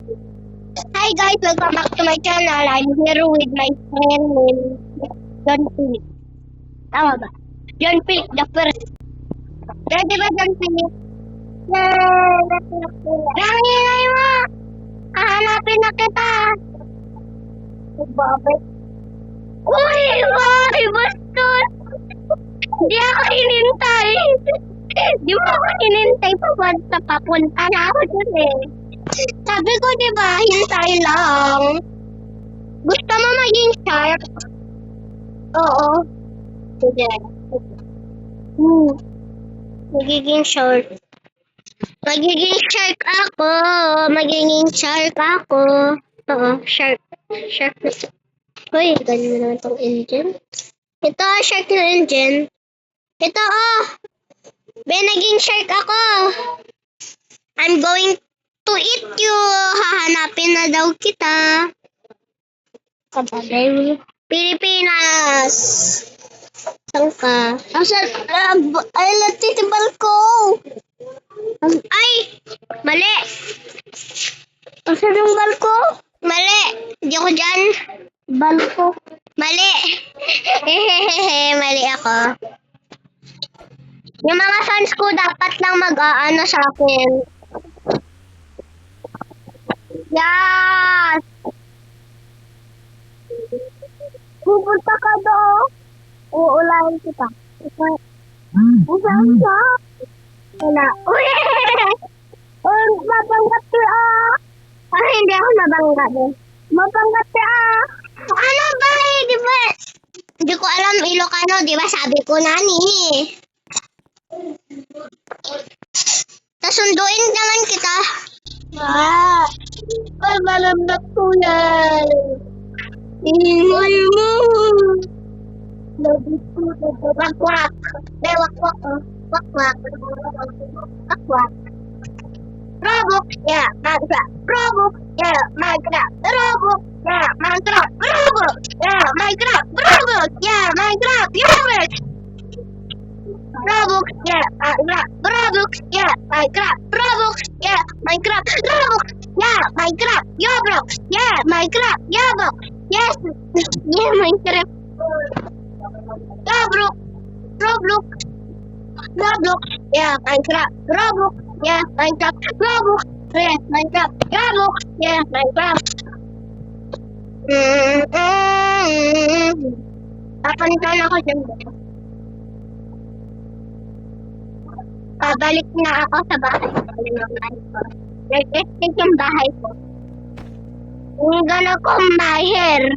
Hi guys, welcome back to my channel. I'm here with my friend named John Philip. Tama ba? John Philip the first. Ready ba John Philip? Nangingay mo! Hahanapin na kita! Bakit? Uy! Bakit? Bastos! Di ako hinintay! Di mo ako hinintay papunta na ako dun eh. Sabi ko diba, hintay lang. Gusto mo maging shark? Oo. Sige. Magiging shark. Magiging shark ako. Magiging shark ako. Oo, shark. Shark. Uy, ganyan mo naman itong engine. Ito, shark na engine. Ito, oh. Be, naging shark ako. I'm going to eat you. Hahanapin na daw kita. Kapatid. Pilipinas. Saan ka? Ay, natitibal ko. Ay! Mali! Asan yung balko? Mali! Hindi ako dyan. Balko. Mali! Mali ako. Yung mga fans ko dapat lang mag-aano sa akin. Yes! Pupunta ka doon. Uulahin kita. Saan ka? Wala. Uy! Uy, mabanggat ka ah! Hindi ako nabanggat eh. Mabanggat ka ah! Ano ba eh? Di ba? Hindi ko alam Ilocano. Di ba sabi ko na ni. Tasunduin naman kita. Ah! Ay, malamdat ko yan. Ingay mo. Wak-wak. Wak-wak. Wak-wak. Wak-wak. Robok, ya, mantap. Robok, ya, mantap. Robok, ya, mantap. Robok, ya, mantap. Robok, ya, mantap. Robok. Robok, ya, mantap. Robok, ya, mantap. Robok, ya, Minecraft. Robok, ya, Minecraft. Roblox, ya, Minecraft. Roblox. Yes, yeah, Minecraft. Roblox, Roblox. Roblox, yeah, Minecraft. Roblox, yeah, Minecraft. Roblox, yeah, Minecraft. Roblox, yeah, Minecraft. Papanitan ako dyan. Pabalik na ako sa bahay ko. Nag-escape yung bahay ko. I'm gonna come by here.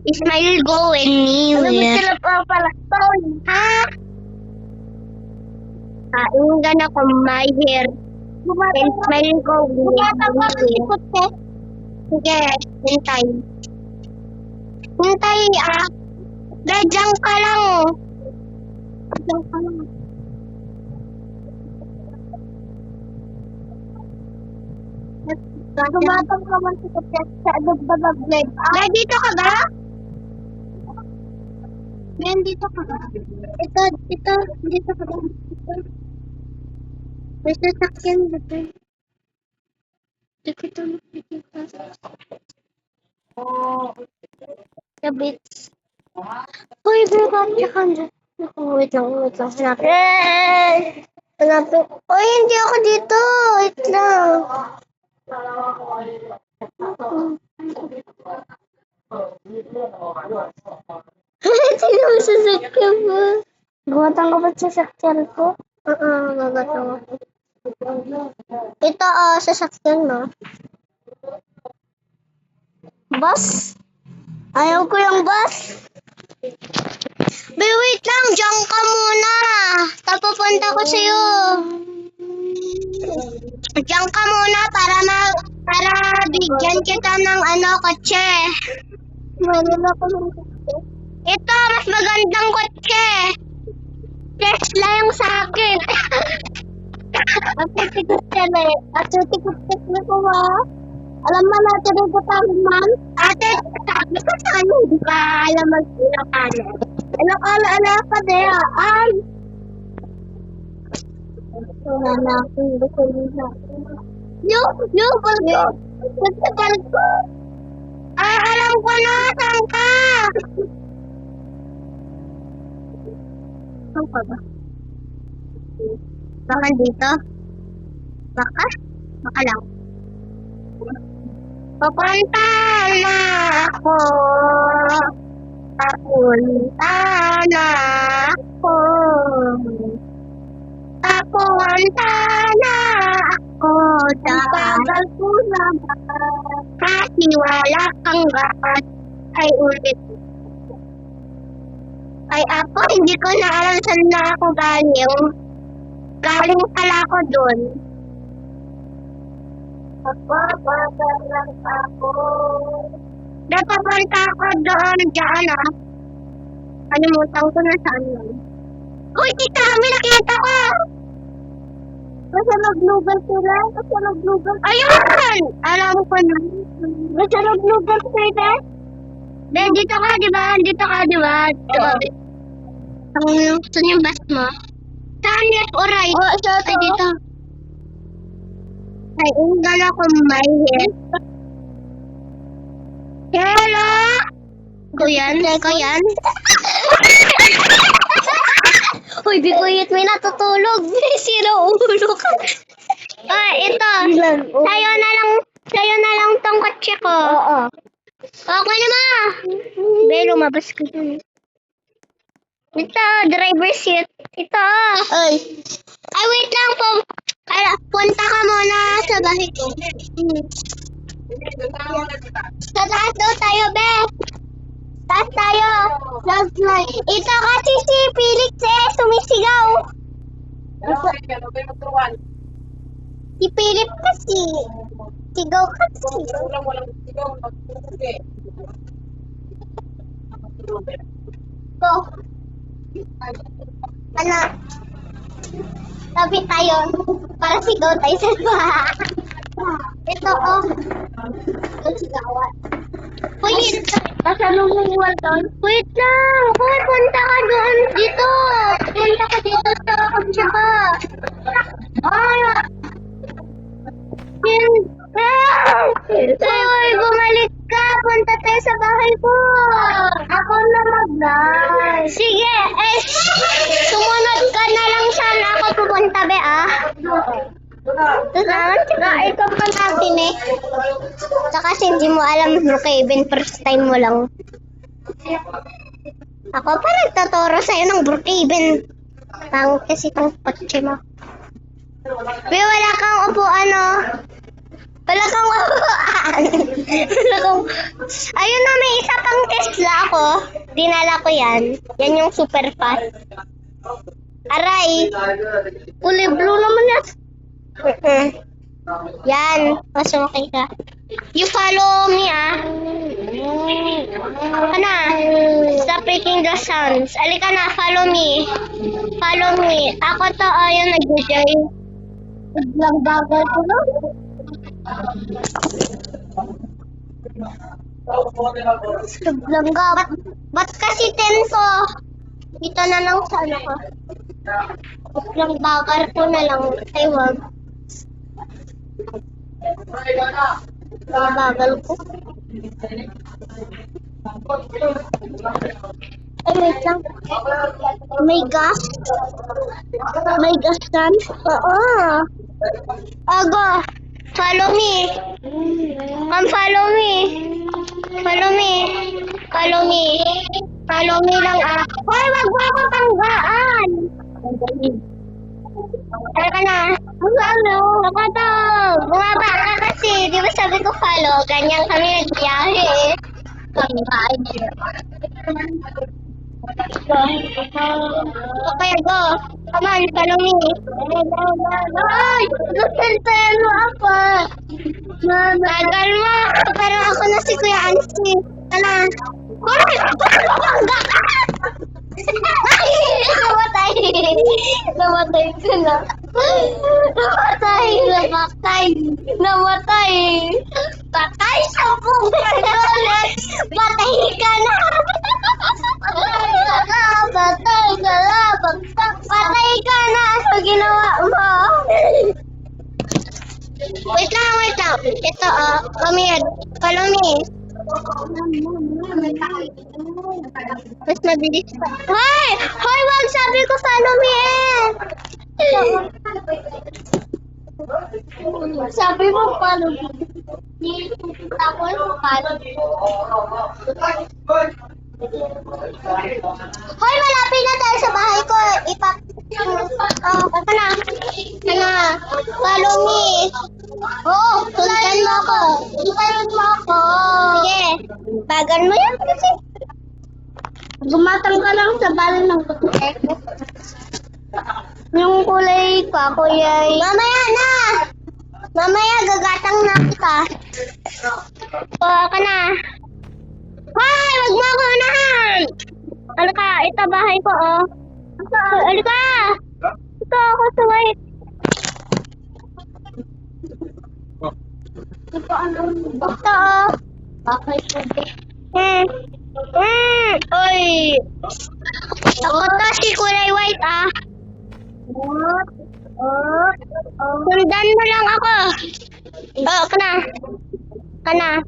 Ismail go anywhere. Ano ba sila pala? Ha? I'm gonna come by here. Ismail go anywhere. Sige, hintay. Hintay ah. Dadyan ka lang oh. Dadyan ka lang. Tumatang ka man sa nagbablog. Ah, dito ka ba? Dito ka ba? Ito, dito ka ba? May sasakyan dito. Hindi ko ito nakikita. Kabits. Uy, bro, tsaka dyan. Wait lang. Hanapin. Uy, hindi ako dito. Wait lang. Sino mo sasakyan mo? Gumatang ka ba't sasakyan ko? Gumatang ako. Ito sasakyan mo. Bus? Ayaw ko yung bus. Wait lang, diyan ka muna. Tapupunta ko sa'yo. Diyan ka muna para bigyan kita ng kotse. Meron ako ng kotse. Ito, mas magandang kotse. Tesla yung sa akin. Ako tikot na ko ha. Alam mo natin rin ko tayo man. Ate, sabi ko sa ano, hindi ka alam mag-Ilocano. Ilocano pa din ha. Wala na akong gusto nila. Yung palko. Basta palko. Ah, alam ko na, saan ka? Saan ka ba? Baka dito? Baka? Baka lang. Papunta na ako. Papunta na ako. Papunta na ako. Tagal ko na ba? Kasi wala kang gat. Ay ulit. Ay ako, hindi ko na alam saan na ako galing. Galing pala ako dun. Papapagal ako. Napapunta ako doon, dyan ah. Kalimutan ko na saan yun. Uy, tita, may nakita ko! Basta naglugan sila, basta naglugan. Ayun! Alam ko na. Basta naglugan sila. Ben, dito ka, di ba? Dito ka, di ba? Saan yung bus mo? Saan left or right? Oh, ito. Ay, dito. Ay, unggal ako may head. Hello? Kuyan? Kuyan? Uy, biguyit, may natutulog. Sira ulo ka. Ay, ito. Sa'yo na lang tong kotse ko. Oo. Okay na ma. Be, lumabas ko dun. Ito, driver seat. Ito. Ay, wait lang po. Punta ka muna sa bahay ko. Sa taas daw tayo, be. Taas tayo. Last line. Ito kasi si Felix sumisigaw. Si Philip kasi. Sigaw kasi. Go. Ano? Tabi tayo. Para sigaw tayo sa bahay. Ito, oh. Sigawan. Wait, pasalong mo iwan doon? Wait lang! Hoy, punta ka doon dito! Punta ka dito sa kotse ka! Ay! Hoy, bumalik ka! Punta tayo sa bahay ko! Ako na mag-drive! Sige, sumunod ka na lang saan ako pupunta, be, ah? Tsaka ikaw pa natin eh. Tsaka kasi hindi mo alam Brookhaven, first time mo lang. Ako pa nagtaturo sa'yo ng Brookhaven. Pangit kasi itong kotse mo. May wala kang upuan, oh. Wala kang upuan. Ayun na, may isa pang Tesla ako. Dinala ko yan. Yan yung super fast. Aray. Kulay blue naman yan. Yan. Pasokay ka. You follow me, ah. Ano? Stop making the sounds. Alika na, follow me. Follow me. Ako to, ayun, nag-enjoy. Biglang bagal ko, no? Biglang gab. Ba't kasi tenso? Dito na lang sa ano ko. Biglang bagal ko na lang. Ay, wag. Bagal ko. Ay, wait lang. May gas? May gas yan? Oo. Ago. Follow me. Come follow me. Follow me. Follow me. Follow me lang, ah. Hoy, wag mo ako tanggaan. Tara na. Ano? Ako to. Bumaba ka kasi. Di ba sabi ko follow? Ganyan kami nagbiyahe eh. Okay, go. Come on, follow me. Ay! Nagtentelo ako. Tagal mo. Pero ako na si Kuya Ansi. Ano? Hoy! Bumangga ka! Ay! Namatay! Namatay ka na. Namatay! Namatay! Namatay! Patay sa buwan! Patay ka na! Patay ka na! Patay ka na! Ano ginawa mo? Wait lang, wait lang. Ito, come here. Follow me. Mas mabilis pa. Hoy! Hoy, wag sabi ko follow me eh! Sabi mo follow me. Tapos follow me. Hoy, malapit na tayo sa bahay ko. Ano na? Follow me. Oo, sundan mo ako. Sundan mo ako. Sige. Bagan mo yan kasi. Gumatang ka lang sa balon ng puti. Yung kulay pa, kulay. Mamaya na! Mamaya gagatang na kita. Kuha ka na. Hoy! Wag mo ako unahan! Ano ka? Ito bahay ko, oh. Ano ka? Ito ako sa white. Ito, oh. Bahay ko. Oy! Ako to si kulay white, ah. Sundan mo lang ako. Oh, kana. Kana.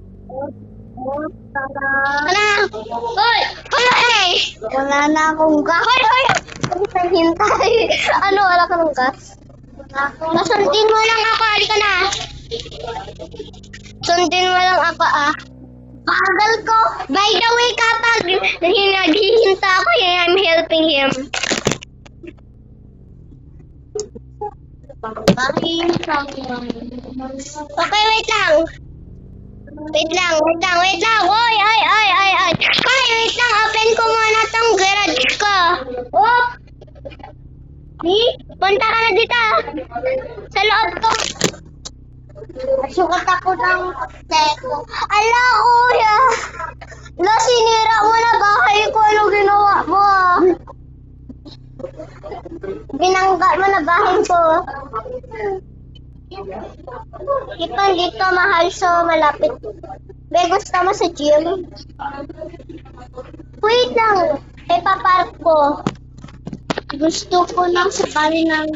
Kana. Hoy! Hoy! Wala na akong gas. Hoy! Hoy! Hintay. Ano? Wala ka ng gas? Sundin mo lang ako. Halika na. Sundin mo lang ako, ah. Bagal ko. By the way, kapag naghihinta ako, I'm helping him. Okay, wait lang. Wait lang. Oy, ay. Hoy, wait lang. Open ko muna tong garage ko. Oh! Punta ka na dito. Sa loob ko. Sukat ako ng teko. Ala, kuya. Ala, sinira mo na bahay ko. Ano ginawa mo? Binangga mo na bahay ko. Dito mahal so malapit. May gusto mo sa gym? Wait lang. Papark ko. Gusto ko lang sa bali ng...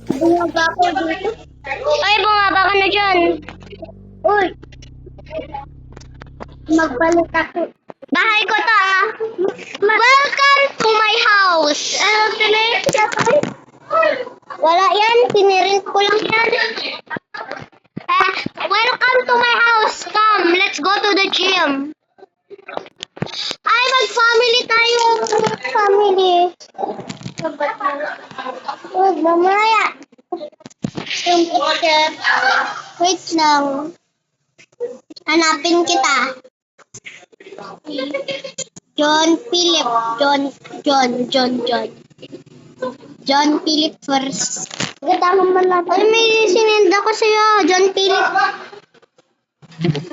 Bumaba ko dito. Ay, bumaba ka na dyan. Uy. Magbalik ako. Bahay ko to, ah. Welcome to my house. Wala yan. Pinirint ko lang yan. Welcome to my house. Come, let's go to the gym. Ay, mag-family tayo. Family. Huwag mamaya. Yung picture. Wait lang. Hanapin kita. John Philip. John Philip first. Ganda mo man lang. Ay, may sinend ako sa'yo. John Philip.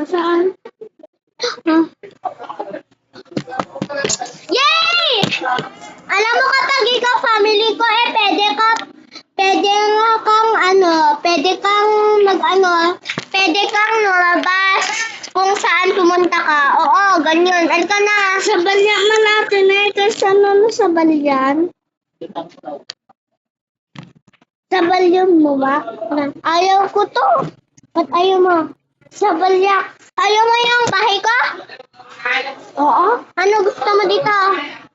Saan? Huh? Yay! Alam mo kapag ikaw family ko, pwede kang lumabas kung saan pumunta ka. Oo, ganyan. Alika na. Sa balyan man natin kasi ano sa balyan? Sa balyan mo ba? Ayaw ko to. Ba't ayaw mo? Sa balyak. Ayaw mo yung bahay ko? Oo. Ano gusto mo dito?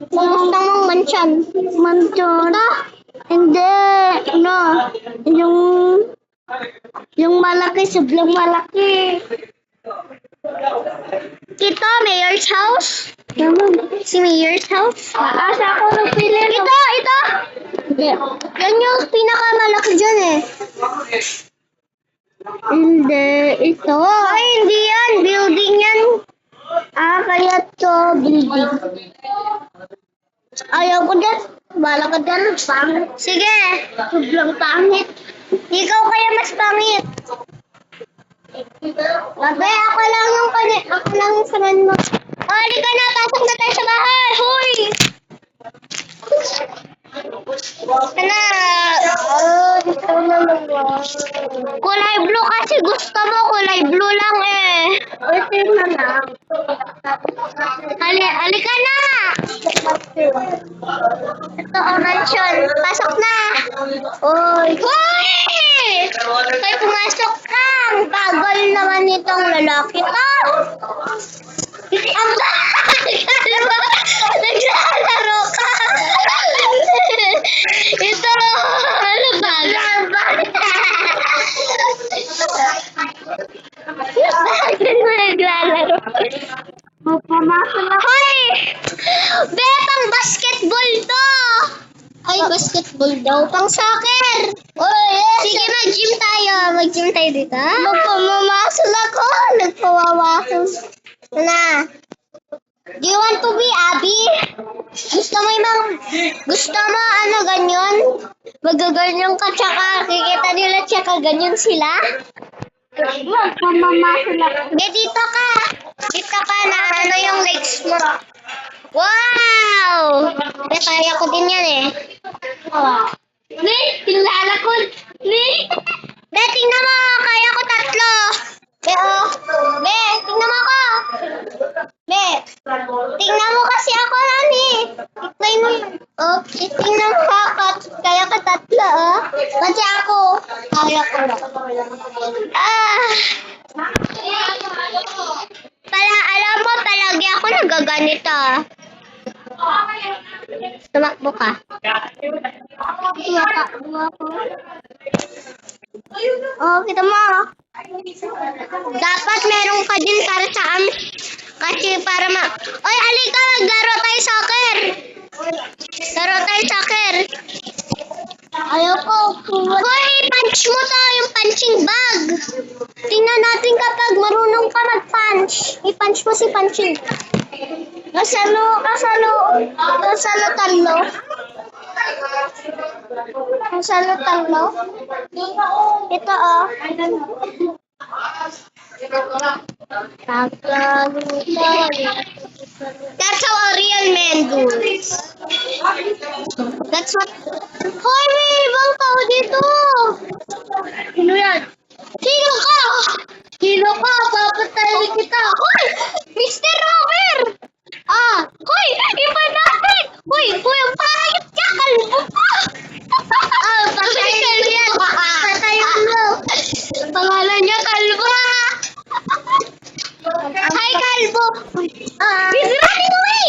Gusto mong mansion? Mansion? Ito? Hindi. No. Yung malaki, sobrang malaki. Ito, Mayor's house? Si Mayor's house? Asa ako nagpili? Ito! Hindi. Yan yung pinakamalaki dyan eh. Hindi. Ito. Ay, hindi yan. Building yan. Kaya to building. Ayaw ko dyan. Bala ka dyan. Pangit. Sige. Sobrang pangit. Ikaw kaya mas pangit. Babay, ako lang yung friend mo. Halika na. Pasok na tayo sa bahay. Hoy! Kana. Dito naman. Kulay blue kasi gusto mo. Kulay blue lang eh. Ito yung anak. Halika na! Ito, orange yun. Pasok na! Uy! Hoy! Hoy, pumasok ka! Ang bagal naman nitong lalaki to! Ang bagal mo! Naglalaro ka! Ito! Ano ba? Bakit mo naglalaro? Pumasok na. Hoy! Be, pang basketball to! Ay, basketball daw. Pang soccer! Oh, yes! Sige, mag-gym tayo. Mag-gym tayo dito. Magpamamasol ako. Nagpawawasan. Na. Do you want to be Abby? Gusto mo ano ganyan? Magaganyan ka tsaka kikita nila tsaka ganyan sila? Magpamamasol ako. Dito ka. Dito ka na ano yung legs mo. Wow! Kaya ko din yan eh. Ni, kilala ko. Ni. Be, tingnan mo. Kaya ko 3. Be, oh. Be, tingnan mo ako. Be, tingnan mo kasi ako yan eh. Iplay mo yun. Oh, tingnan mo ako. Kaya ko 3, oh. Kasi ako. Kaya ko lang. Alam mo, palagi ako nagaganito. Tumakbo ka. Oh, kita mo. Dapat meron ka din para sa amin. Kasi para Oy, alika, maglaro tayo soccer. Laro tayo soccer. Ayaw ko. Hoy, punch mo to, yung punching bag. Tingnan natin kapag marunong ka mag-punch. I-punch mo si punching. Kasalo talo. Ito, oh. That's how a real man does. That's what... Hoy, may ibang tao dito. Sino yan? Sino ka? Papatayin kita. Hoy! Mr. Robert! Hoy! Iba natin! Hoy, ang pangit ka! Kalbo ka! Patayin yan. Patayin mo. Pangalan niya Kalbo. Hi, Kalbo. He's running away!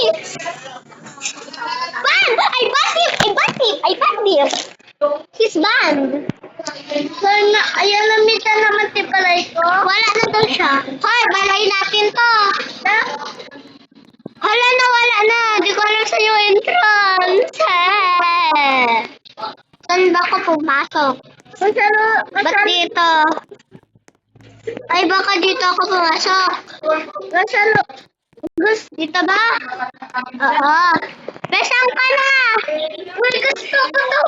Ban! I banned him! He's banned. Ayan, namita naman si Palay ko. Wala na daw siya. Hoy, balay natin to. Wala na. Di ko alam sa'yo entrance. Saan ba ko pumasok? Ba't dito? Ay, baka dito ako pumasok. Dito ba? Oo. Besang ka na! Uy, gusto ko to!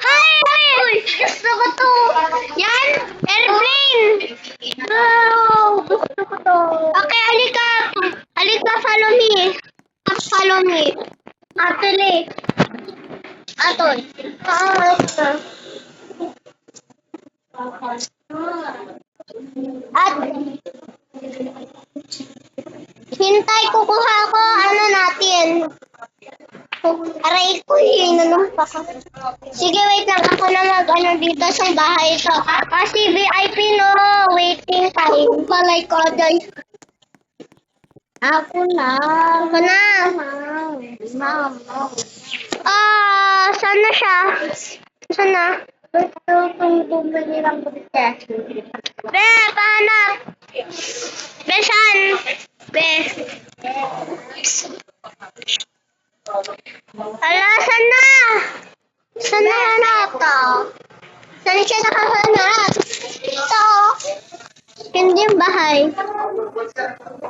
Hi! Gusto ko to! Yan! Airplane! Wow! Gusto ko to! Okay, alika! Follow me! Atole! Atol! At hintay, kukuha ko ano natin. Aray ko, hinanumpa ka. Sige, wait lang. Ako na mag-ano dito sa bahay ito. Kasi VIP, no? Waiting time. Balay ko, day. Ako na. Saan na siya? Saan na? Bumili lang ko dito. Be, pahanap. Be, saan? Be. Ala, saan na? Saan na hanap? Saan siya nakahanap? Ito. Hindi yung bahay.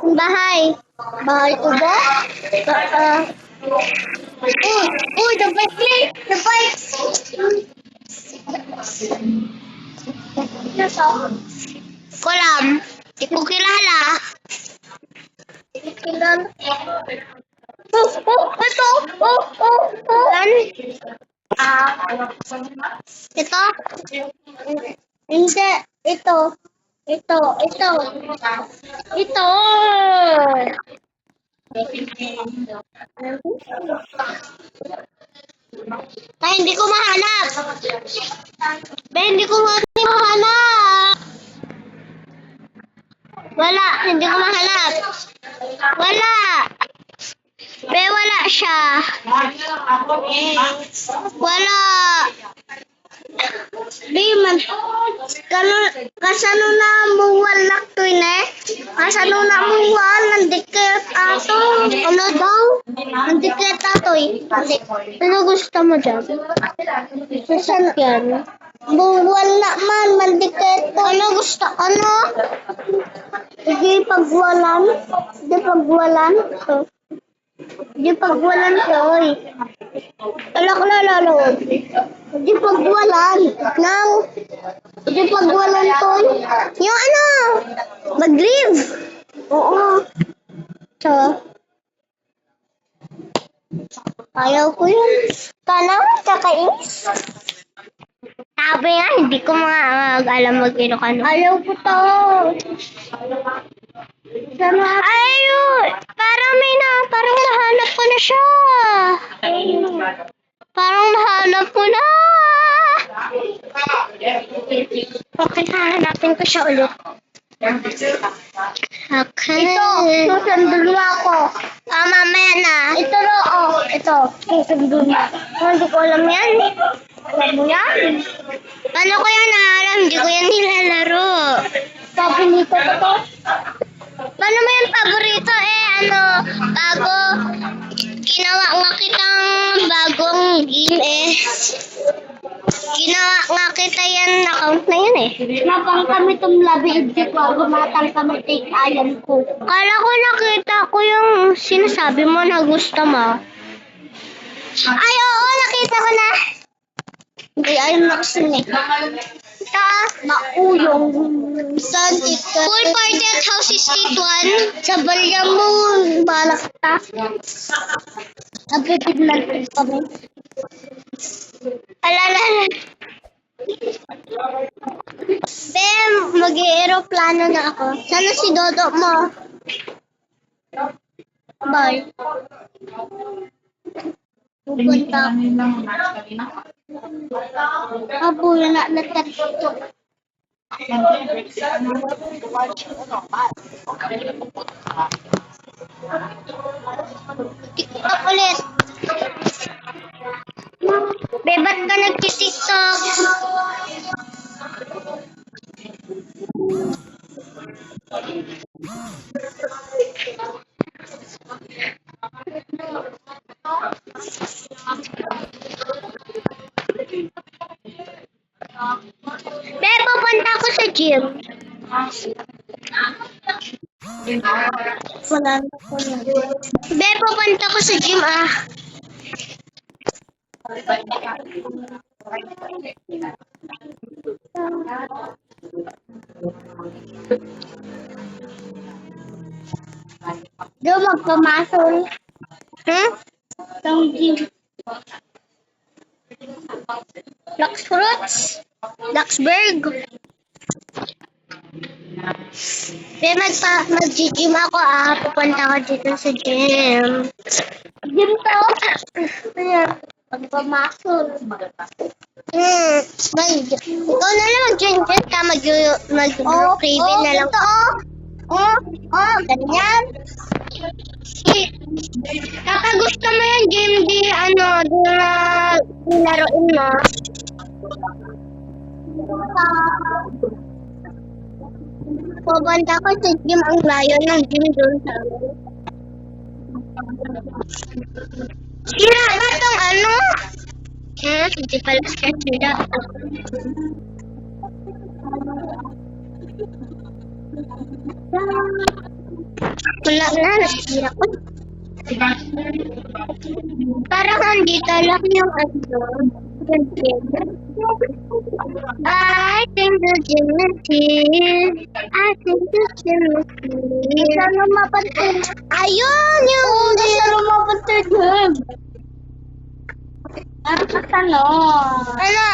Yung bahay. Bahay ko ba? The bike! The bike! Kolam. Di ko kilala. Ito? Hindi. Ito. Ito. Ito. Ay, hindi ko mahanap. Be, hindi ko mahanap. Wala, hindi ko mahanap. Wala. Be, wala siya. Wala. Di man. Kasano na mo walak to ne? Kasano na mo wal nandikit ato? Ano daw? Nandikit ato eh. Ano gusto mo dyan? Sasakyan. Buwal na man, mandikit. Ano gusto? Ano? Hindi pagwalan. Hindi pagwalan. Hindi pagwalan ko eh. Wala ko lalawag. Hindi pagwalan. Nang. Hindi pagwalan ko. Yung ano? Mag-leave. Oo. So. Ayaw ko yun. Kana, kakainis. Sabi nga, hindi ko alam mag-Ilocano. Ayaw ko to. Ayun! Parang nahanap ko na siya. Parang nahanap ko na. Okay, hahanapin ko siya ulit. Okay. Ito, susundin mo ako. Mamaya na. Ito ro, ito, susundin mo. Hindi ko alam yan. Alam mo yan? Paano ko yan alam? Hindi ko yan nilalaro. Sabi nito to. Paano mo yung paborito bago ginawa nga kitang bagong game ginawa nga kita yan account na yun Napang kami tumlabi hindi ko gumatang kami take ayan ko. Kala ko nakita ko yung sinasabi mo na gusto mo. Ay, oo, nakita ko na. Hindi, ayun na kasi mauyong. Full party at house is state 1. Sa balya mo, balak ta. Nagpipid natin kami. Alala. Bem, mag-aeroplano na ako. Sana si Dodo mo? Bye. Pupunta ako. Abo na natarito. TikTok ulit. Be, ba't ka nag-TikTok? Be, pupunta ako sa gym. Wala na ko na. Be, pupunta ako sa gym Do magpamasol. Tang gym. Lux Fruits. Luxburg. Be, mag-gym ako pupunta ako dito sa gym. Gym to. Ayan. Magpamasol. Ikaw na lang mag-join ka. Mag-group craving na lang. Ganyan. Kaka gusto mo yung game di laruin mo. Pupunta ko sa gym, ang layo ng gym doon sa amin. Sira ba tong hindi pala stretcher dapat. Wala na, nasira ko. Parang andito lang yung I think the gym is here. I think the gym is here. Sana mapatid. Ayun yung sana mapatid. Ano?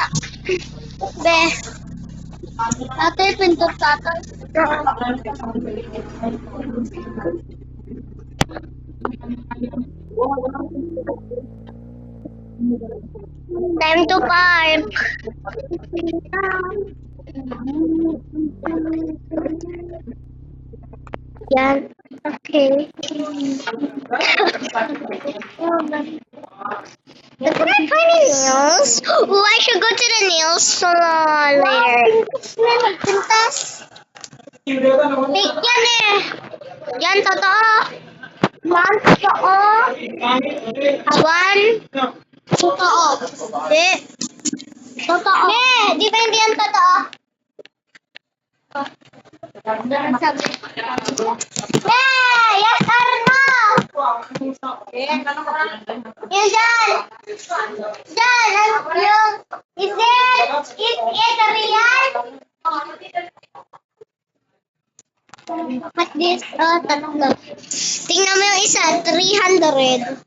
Be. Ate, pinto tatay. Time to park. Yan. Okay. Look at my funny nails. Oh, I should go to the nail salon later. Pintas. Fake yan eh. Yan, totoo. One, totoo. One. Totoo. Di. Totoo. Di ba hindi yan totoo? Yes or no? Yung dyan. Dyan, yung, is it real? What this? Oh, tatlo. Tingnan mo yung isa, 300.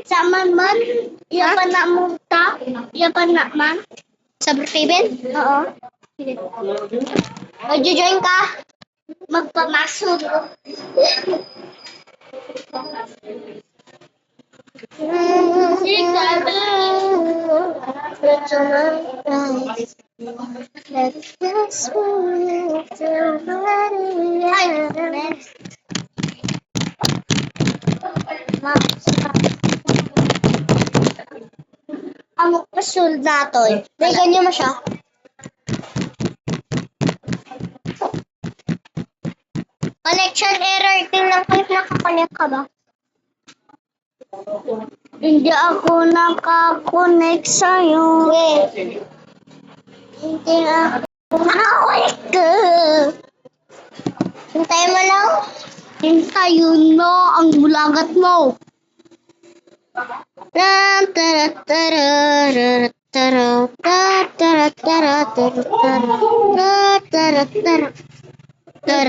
Sama man? Iya pa na mo ta? Iya pa na man? Sa Brookhaven? Oo. Magjo-join ka? Magpamasok. Ang kasul nato eh. Dahil ganyan mo siya. Connection error. Tingnan ko if nakakonect ka ba? Hindi ako nakakonect sa'yo. Wait. Hindi ako nakakonect ka. Hintayin mo lang. Hintayin mo ang bulagat mo.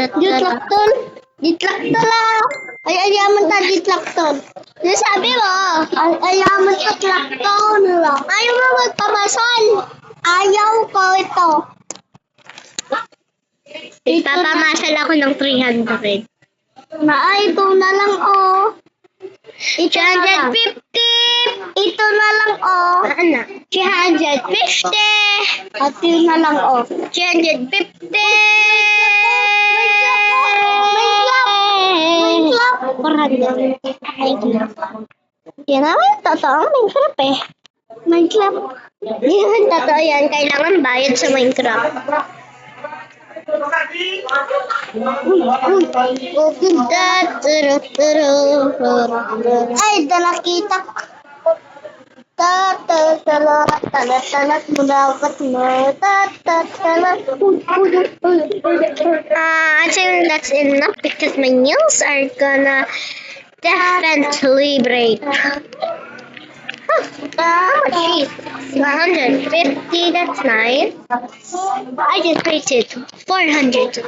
Ditlakton. Ditlakton lang. Ay, ayaman ta ditlakton. Sabi mo, ayaman ta ditlakton lang. Ayaw mo magpamasal. Ayaw ko ito. Ipapamasal ako ng 300. Ito na lang, oh. 350. Ito na lang, oh. Ano? 350. At yun na lang, oh. 350. May clap. 400. May clap. Yan naman, totoo. Minecraft eh. Minecraft. Yan, totoo yan. Kailangan bayad sa Minecraft. Ay, nakita ko. Actually, that's enough because my nails are gonna definitely break. Jeez, 150, that's nice. I just rated 400.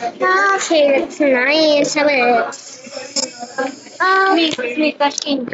Okay, that's nice. Make machine.